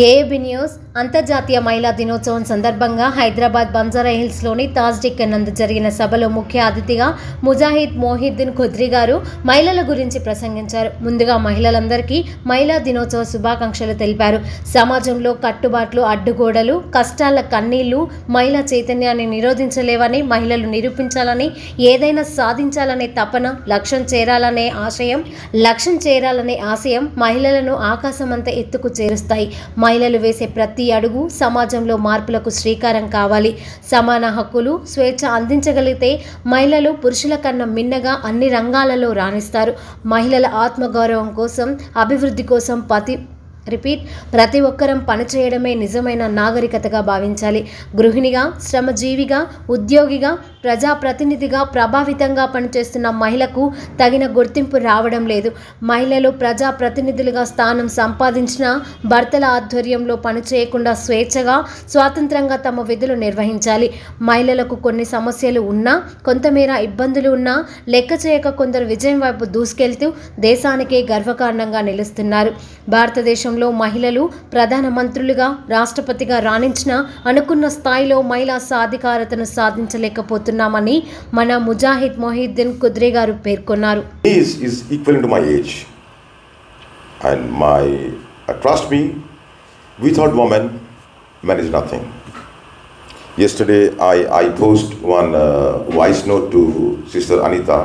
ఏఏబీ news అంతర్జాతీయ మహిళా దినోత్సవం సందర్భంగా హైదరాబాద్ బంజారా హిల్స్లోని తాజ్ డెక్కన్ నందు జరిగిన సభలో ముఖ్య అతిథిగా ముజాహిద్ మొహిద్దీన్ ఖుద్రీ గారు మహిళల గురించి ప్రసంగించారు. ముందుగా మహిళలందరికీ మహిళా దినోత్సవ శుభాకాంక్షలు తెలిపారు. సమాజంలో కట్టుబాట్లు, అడ్డుగోడలు, కష్టాల కన్నీళ్లు మహిళా చైతన్యాన్ని నిరోధించలేవని, మహిళలు నిరూపించాలని, ఏదైనా సాధించాలనే తపన, లక్ష్యం చేరాలనే ఆశయం మహిళలను ఆకాశమంత ఎత్తుకు చేరుస్తాయి. మహిళలు వేసే ప్రతి అడుగు సమాజంలో మార్పులకు శ్రీకారం కావాలి. సమాన హక్కులు, స్వేచ్ఛ అందించగలిగితే మహిళలు పురుషుల కన్నా మిన్నగా అన్ని రంగాలలో రాణిస్తారు. మహిళల ఆత్మగౌరవం కోసం, అభివృద్ధి కోసం ప్రతి ఒక్కరం పనిచేయడమే నిజమైన నాగరికతగా భావించాలి. గృహిణిగా, శ్రమజీవిగా, ఉద్యోగిగా, ప్రజాప్రతినిధిగా ప్రభావితంగా పనిచేస్తున్న మహిళకు తగిన గుర్తింపు రావడం లేదు. మహిళలు ప్రజాప్రతినిధులుగా స్థానం సంపాదించిన భర్తల ఆధ్వర్యంలో పనిచేయకుండా స్వేచ్ఛగా, స్వాతంత్రంగా తమ విధులు నిర్వహించాలి. మహిళలకు కొన్ని సమస్యలు ఉన్నా, కొంతమేర ఇబ్బందులు ఉన్నా లెక్క చేయక కొందరు విజయం వైపు దూసుకెళ్తూ దేశానికే గర్వకారణంగా నిలుస్తున్నారు. భారతదేశంలో మహిళలు ప్రధానమంత్రులుగా, రాష్ట్రపతిగా రాణించిన అనుకున్న స్థాయిలో మహిళా సాధికారతను సాధించలేకపోతున్నామని మన ముజాహిద్ మొహిద్దీన్ ఖుద్రీ గారు పేర్కొన్నారు. Is equivalent to my age, and trust me, without woman, man is nothing. Yesterday I posted one voice note to Sister Anita.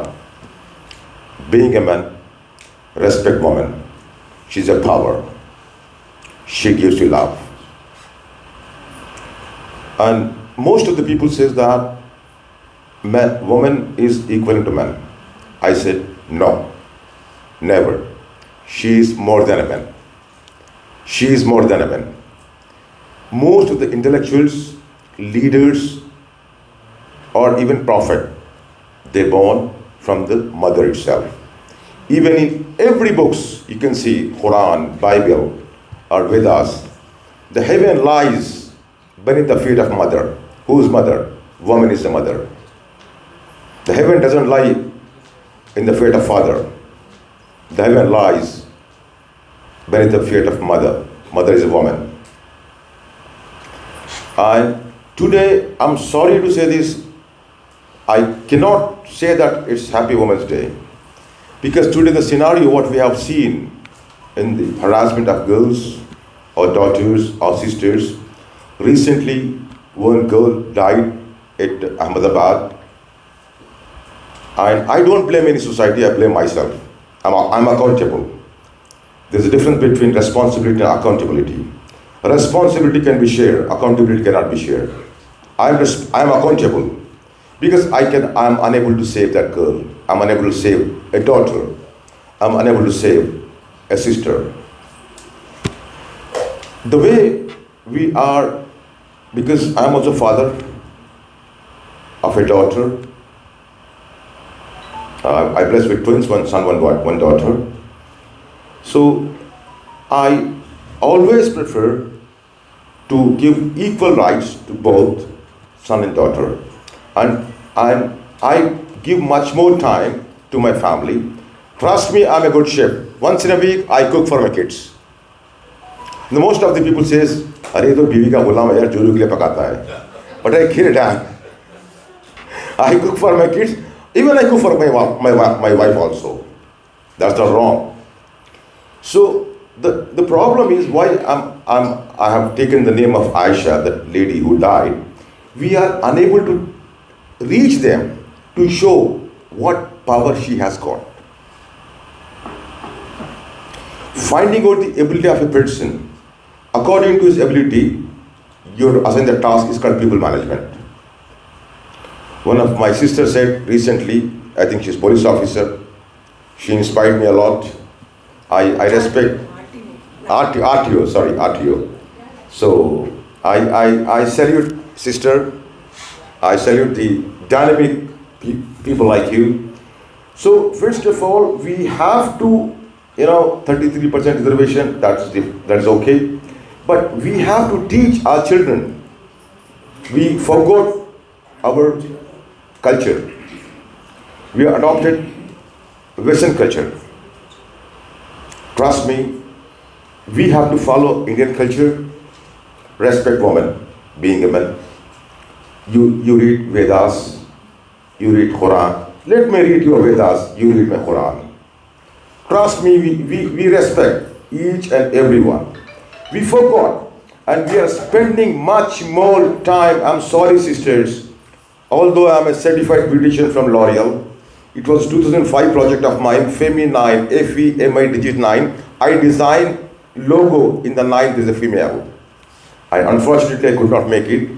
Being a man, respect woman. She's a power. She gives you love. And most of the people says that woman is equivalent to man. I said no, never. She is more than a man. She is more than a man. Most of the intellectuals, leaders, or even prophet, they born from the mother itself. Even in every books you can see Quran, Bible, or Vedas, the heaven lies beneath the feet of mother. Whose mother? Woman is the mother. The heaven doesn't lie in the feet of father. The heaven lies beneath the feet of mother. Mother is a woman. And today, I'm sorry to say this, I cannot say that it's Happy Women's Day, because today the scenario what we have seen in the harassment of girls or daughters or sisters. Recently, one girl died at Ahmedabad, and I don't blame any society, I blame myself. I'm accountable. There's a difference between responsibility and accountability. Responsibility can be shared, accountability cannot be shared. I'm accountable because I'm unable to save that girl. I'm unable to save a daughter. I'm unable to save a sister. The way we are, because I'm also father of a daughter. I blessed with twins, one son, one daughter. So I always prefer to give equal rights to both son and daughter, and I give much more time to my family. Trust me, I'm a good chef. Once in a week, I cook for my kids. The most of the people says, "अरे तो बीवी का गुलाम है यार, जोरू के लिए पकाता है." But I care that I cook for my kids. Even I cook for my wife also. That's not wrong. So the problem is why I have taken the name of Aisha, that lady who died. We are unable to reach them to show what power she has got. Finding out the ability of a person, according to his ability, you're assigned the task is called people management. One of my sisters said recently, I think she's police officer, she inspired me a lot. I respect RTO. So I salute sister, I salute the dynamic people like you. So first of all, we have to, 33% reservation, that's okay. But we have to teach our children. We forgot our culture. We adopted Western culture. Trust me, we have to follow Indian culture, respect women, being a man. You read Vedas, you read Quran. Let me read your Vedas, you read my Quran. Trust me, we respect each and every one. We forgot, and we are spending much more time. I'm sorry, sisters. Although I'm a certified beautician from L'Oreal, it was 2005 project of mine, Femi9, F-E-M-I digit 9. I designed logo in the 9, there's a female. Unfortunately, I could not make it.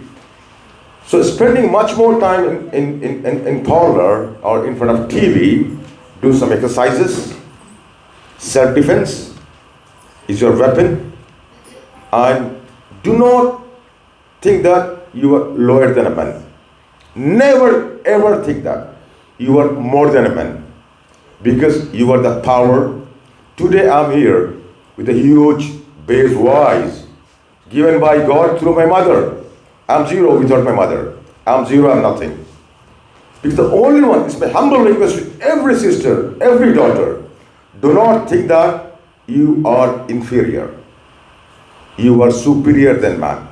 So spending much more time in parlor or in front of TV, do some exercises. Self-defense is your weapon. And do not think that you are lower than a man. Never ever think that you are more than a man, because you are the power. Today I'm here with a huge base wise given by God through my mother. I'm zero without my mother. I'm zero, I'm nothing. Because the only one, is my humble request to every sister, every daughter, do not think that you are inferior. You are superior than man.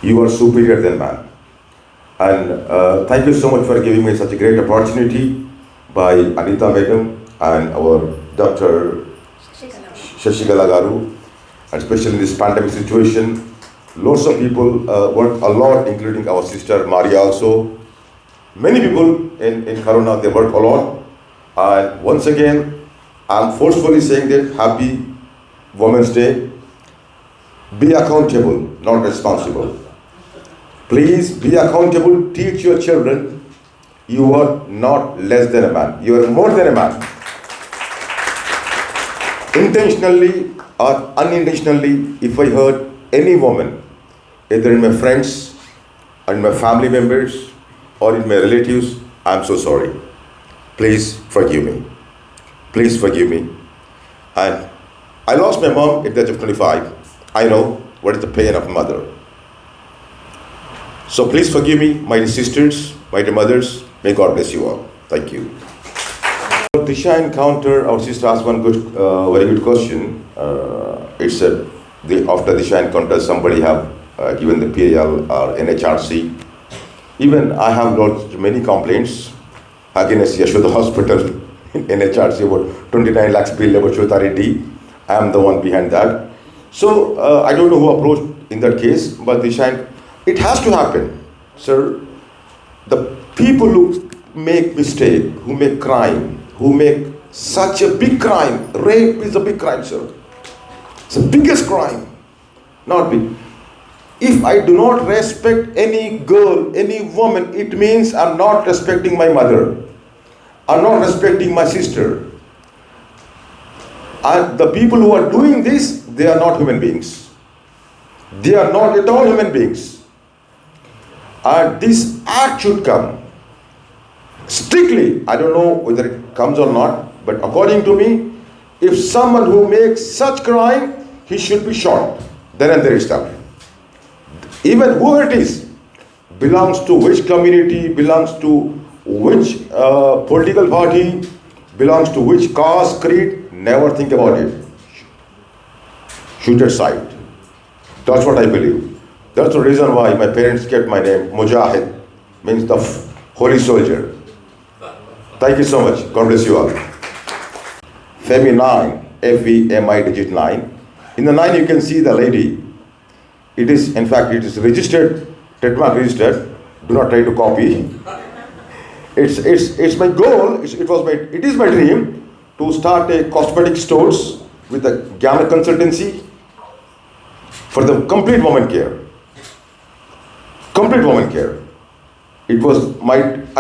You are superior than man. And thank you so much for giving me such a great opportunity by Anita Madam and our Dr. Shashikala Garu, and especially in this pandemic situation. Lots of people work a lot, including our sister Maria also. Many people in Corona, they work a lot. And once again, I'm forcefully saying that happy Women's Day. Be accountable, not responsible. Please be accountable, teach your children you are not less than a man, you are more than a man. Intentionally or unintentionally, if I hurt any woman, either in my friends, or in my family members, or in my relatives, I'm so sorry. Please forgive me. Please forgive me. And I lost my mom at the age of 25. I know what is the pain of a mother. So please forgive me, my dear sisters, my dear mothers. May God bless you all. Thank you. Disha encounter, our sister asked one very good question. It's after Disha encounter, somebody have given the PAL or NHRC. Even I have got many complaints against Yashoda Hospital in NHRC about 29 lakhs bill about Shweta Reddy. I am the one behind that. So I don't know who approached in that case, but it has to happen, sir. The people who make mistake, who make crime, who make such a big crime, rape is a big crime, sir. It's the biggest crime, not big. If I do not respect any girl, any woman, it means I'm not respecting my mother. I'm not respecting my sister. And the people who are doing this, they are not human beings. They are not at all human beings. And this act should come strictly. I don't know whether it comes or not, but according to me, if someone who makes such crime, he should be shot. Then and there itself. Even whoever it is, belongs to which community, belongs to which political party, belongs to which caste, creed, never think about it. Shoot aside. That's what I believe. That's the reason why my parents kept my name Mujahid, means the holy soldier. Thank you so much. God bless you all. Femi9, F-E-M-I digit 9. In the 9 you can see the lady. It is, in fact, it is registered, trademark registered. Do not try to copy. It's my goal. It is my dream to start a cosmetic stores with a Gamma consultancy for the complete woman care. Complete woman care. I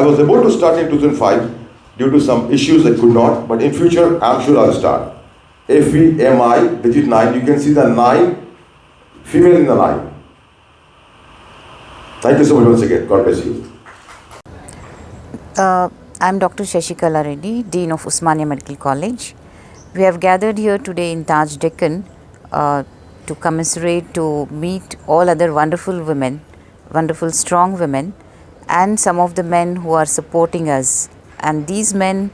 was about to start in 2005. Due to some issues I could not, but in future I'm sure I'll start. F-E-M-I digit 9. You can see the 9, female in the 9. Thank you so much once again. God bless you. I'm Dr. Shashikala Reddy, Dean of Osmania Medical College. We have gathered here today in Taj Deccan to commiserate, to meet all other wonderful women, wonderful strong women, and some of the men who are supporting us. And these men,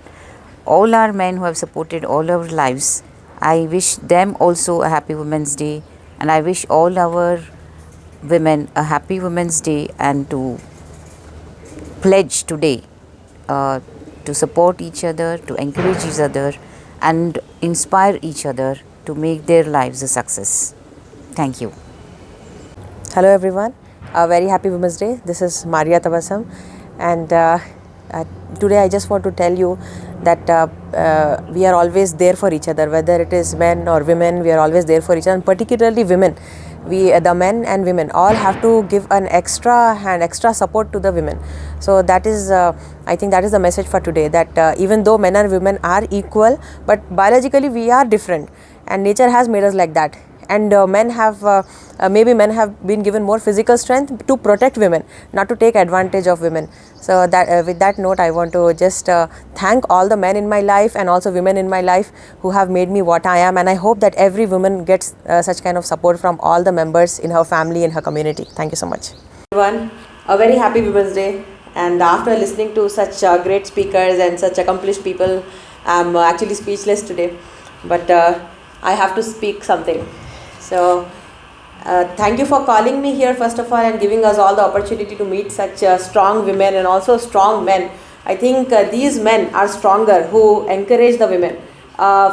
all are men who have supported all our lives. I wish them also a happy Women's Day, and I wish all our women a happy Women's Day, and to pledge today to support each other, to encourage each other, and inspire each other to make their lives a success. Thank you. Hello everyone, a very happy Women's Day. This is Maria Tabasam, and today I just want to tell you that we are always there for each other, whether it is men or women. We are always there for each other, and particularly women. The men and women all have to give an extra hand, extra support to the women. So that is, I think that is the message for today, that even though men and women are equal, but biologically we are different, and nature has made us like that. And men have maybe men have been given more physical strength to protect women, not to take advantage of women. So that with that note, I want to just thank all the men in my life and also women in my life who have made me what I am, and I hope that every woman gets such kind of support from all the members in her family, in her community. Thank you so much. Everyone, a very happy Women's Day, and after listening to such great speakers and such accomplished people, I'm actually speechless today, but I have to speak something. So thank you for calling me here first of all, and giving us all the opportunity to meet such strong women and also strong men. I think these men are stronger who encourage the women.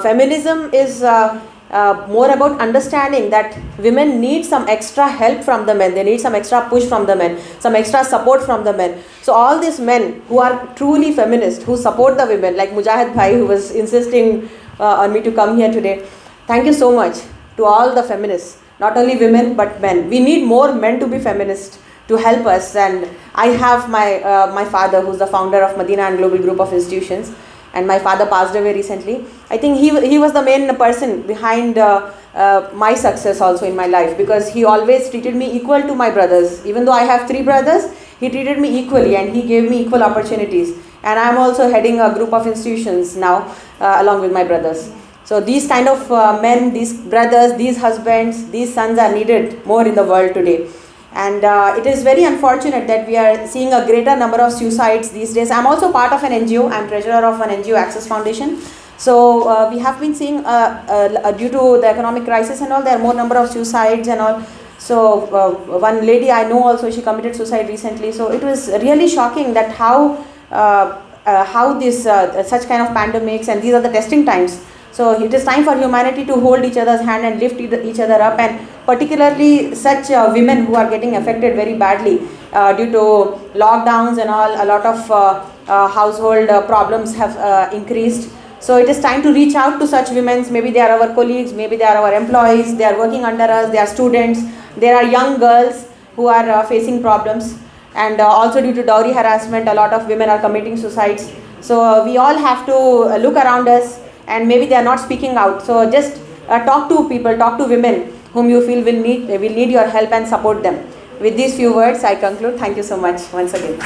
Feminism is more about understanding that women need some extra help from the men, they need some extra push from the men, some extra support from the men. So all these men who are truly feminist, who support the women, like Mujahid Bhai, who was insisting on me to come here today, thank you so much to all the feminists, not only women but men. We need more men to be feminist to help us. And I have my father, who's the founder of Medina and Global Group of Institutions, and my father passed away recently. I think he was the main person behind my success also in my life, because he always treated me equal to my brothers. Even though I have 3 brothers, he treated me equally and he gave me equal opportunities. And I'm also heading a group of institutions now along with my brothers. So these kind of men, these brothers, these husbands, these sons are needed more in the world today. And it is very unfortunate that we are seeing a greater number of suicides these days. I'm also part of an NGO. I'm treasurer of an NGO, Access Foundation. So we have been seeing due to the economic crisis and all, there are more number of suicides and all. So one lady I know also, she committed suicide recently. So it was really shocking that how this such kind of pandemics, and these are the testing times. So it is time for humanity to hold each other's hand and lift each other up, and particularly such women who are getting affected very badly due to lockdowns and all. A lot of household problems have increased. So it is time to reach out to such women. Maybe they are our colleagues, maybe they are our employees, they are working under us, they are students, there are young girls who are facing problems. And also due to dowry harassment, a lot of women are committing suicides. So we all have to look around us, and maybe they are not speaking out. So just talk to people, talk to women whom you feel will need your help, and support them. With these few words, I conclude. Thank you so much once again.